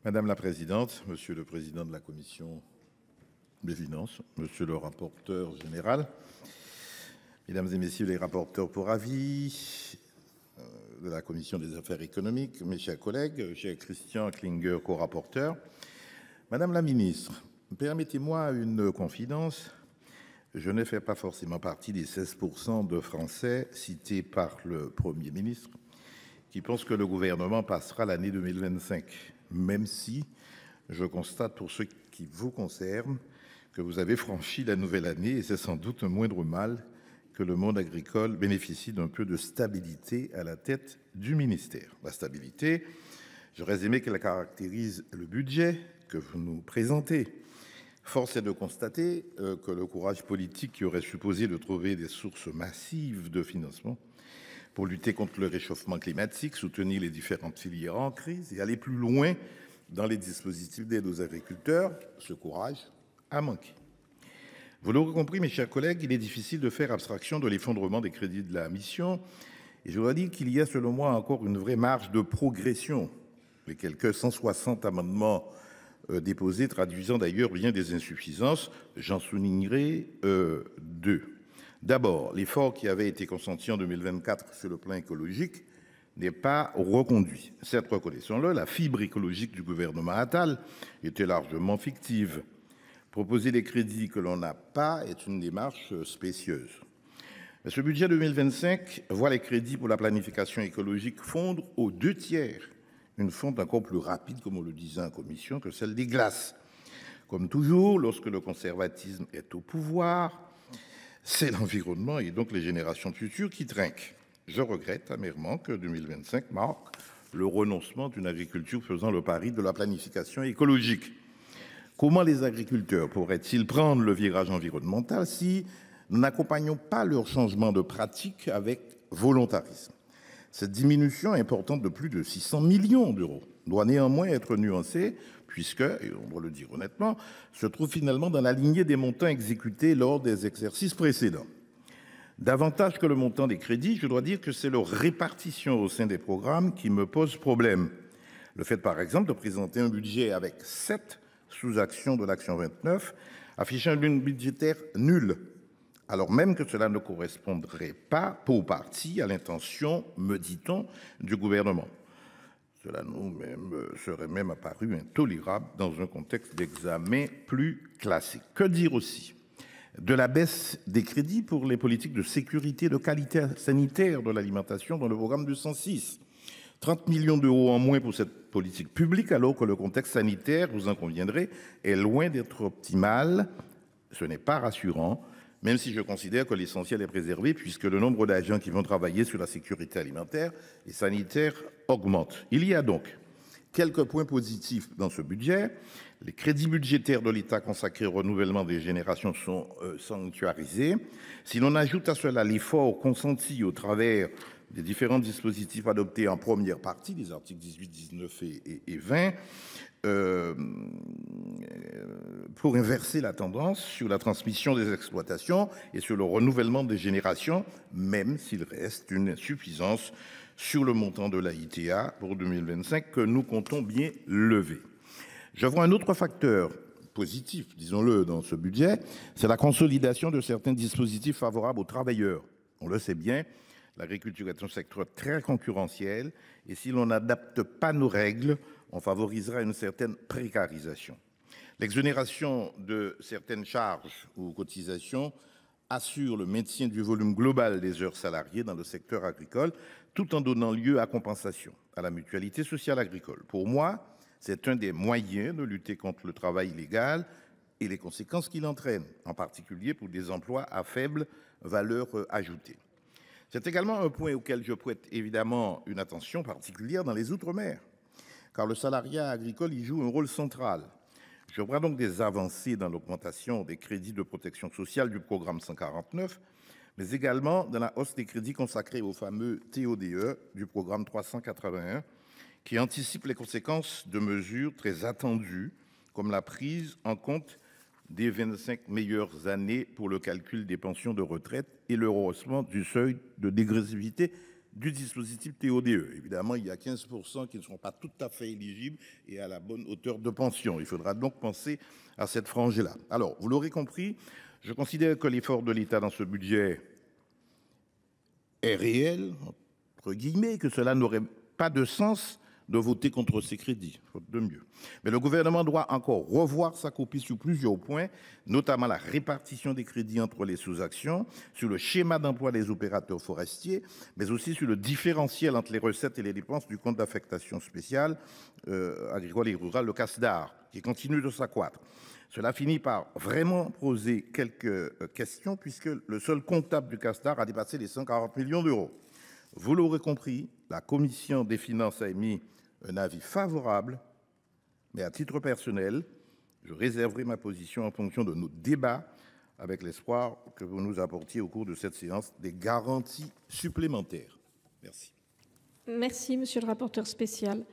Madame la présidente, monsieur le président de la commission des finances, monsieur le rapporteur général, mesdames et messieurs les rapporteurs pour avis de la commission des affaires économiques, mes chers collègues, cher Christian Klinger, co-rapporteur, madame la ministre, permettez-moi une confidence. Je ne fais pas forcément partie des 16% de Français cités par le Premier ministre qui pensent que le gouvernement passera l'année 2025, même si je constate pour ce qui vous concerne que vous avez franchi la nouvelle année et c'est sans doute un moindre mal que le monde agricole bénéficie d'un peu de stabilité à la tête du ministère. La stabilité, j'aurais aimé qu'elle caractérise le budget que vous nous présentez. Force est de constater que le courage politique qui aurait supposé de trouver des sources massives de financement pour lutter contre le réchauffement climatique, soutenir les différentes filières en crise et aller plus loin dans les dispositifs d'aide aux agriculteurs, ce courage a manqué. Vous l'aurez compris, mes chers collègues, il est difficile de faire abstraction de l'effondrement des crédits de la mission. Et je dois dire qu'il y a, selon moi, encore une vraie marge de progression. Les quelques 160 amendements déposés traduisant d'ailleurs bien des insuffisances, j'en soulignerai deux. D'abord, l'effort qui avait été consenti en 2024 sur le plan écologique n'est pas reconduit. Certes, reconnaissons-le, la fibre écologique du gouvernement Attal était largement fictive. Proposer des crédits que l'on n'a pas est une démarche spécieuse. Mais ce budget 2025 voit les crédits pour la planification écologique fondre aux 2/3. Une fonte encore plus rapide, comme on le disait en commission, que celle des glaces. Comme toujours, lorsque le conservatisme est au pouvoir, c'est l'environnement et donc les générations futures qui trinquent. Je regrette amèrement que 2025 marque le renoncement d'une agriculture faisant le pari de la planification écologique. Comment les agriculteurs pourraient-ils prendre le virage environnemental si nous n'accompagnons pas leur changement de pratique avec volontarisme? Cette diminution importante de plus de 600 millions d'euros doit néanmoins être nuancée puisque, et on doit le dire honnêtement, se trouve finalement dans la lignée des montants exécutés lors des exercices précédents. Davantage que le montant des crédits, je dois dire que c'est leur répartition au sein des programmes qui me pose problème. Le fait, par exemple, de présenter un budget avec 7 sous-actions de l'action 29 affiche une ligne budgétaire nulle, alors même que cela ne correspondrait pas pour partie à l'intention, me dit-on, du gouvernement. Cela nous serait même apparu intolérable dans un contexte d'examen plus classique. Que dire aussi de la baisse des crédits pour les politiques de sécurité et de qualité sanitaire de l'alimentation dans le programme 206 ? 30 millions d'euros en moins pour cette politique publique, alors que le contexte sanitaire, vous en conviendrez, est loin d'être optimal. Ce n'est pas rassurant, même si je considère que l'essentiel est préservé, puisque le nombre d'agents qui vont travailler sur la sécurité alimentaire et sanitaire augmente. Il y a donc quelques points positifs dans ce budget. Les crédits budgétaires de l'État consacrés au renouvellement des générations sont sanctuarisés. Si l'on ajoute à cela l'effort consenti au travers des différents dispositifs adoptés en première partie, les articles 18, 19 et 20, pour inverser la tendance sur la transmission des exploitations et sur le renouvellement des générations, même s'il reste une insuffisance sur le montant de la ITA pour 2025 que nous comptons bien lever. Je vois un autre facteur positif, disons-le, dans ce budget, c'est la consolidation de certains dispositifs favorables aux travailleurs. On le sait bien, l'agriculture est un secteur très concurrentiel et si l'on n'adapte pas nos règles, on favorisera une certaine précarisation. L'exonération de certaines charges ou cotisations assure le maintien du volume global des heures salariées dans le secteur agricole, tout en donnant lieu à compensation, à la mutualité sociale agricole. Pour moi, c'est un des moyens de lutter contre le travail illégal et les conséquences qu'il entraîne, en particulier pour des emplois à faible valeur ajoutée. C'est également un point auquel je prête évidemment une attention particulière dans les Outre-mer, car le salariat agricole y joue un rôle central. Je vois donc des avancées dans l'augmentation des crédits de protection sociale du programme 149, mais également dans la hausse des crédits consacrés au fameux TODE du programme 381, qui anticipe les conséquences de mesures très attendues, comme la prise en compte des 25 meilleures années pour le calcul des pensions de retraite et le rehaussement du seuil de dégressivité du dispositif TODE. Évidemment, il y a 15% qui ne seront pas tout à fait éligibles et à la bonne hauteur de pension. Il faudra donc penser à cette frange-là. Alors, vous l'aurez compris, je considère que l'effort de l'État dans ce budget est réel, entre guillemets, que cela n'aurait pas de sens de voter contre ces crédits, faute de mieux. Mais le gouvernement doit encore revoir sa copie sur plusieurs points, notamment la répartition des crédits entre les sous-actions, sur le schéma d'emploi des opérateurs forestiers, mais aussi sur le différentiel entre les recettes et les dépenses du compte d'affectation spéciale agricole et rural, le CASDAR, qui continue de s'accroître. Cela finit par vraiment poser quelques questions, puisque le seul comptable du CASDAR a dépassé les 140 millions d'euros. Vous l'aurez compris, la commission des finances a émis un avis favorable, mais à titre personnel, je réserverai ma position en fonction de nos débats, avec l'espoir que vous nous apportiez au cours de cette séance des garanties supplémentaires. Merci. Merci, monsieur le rapporteur spécial.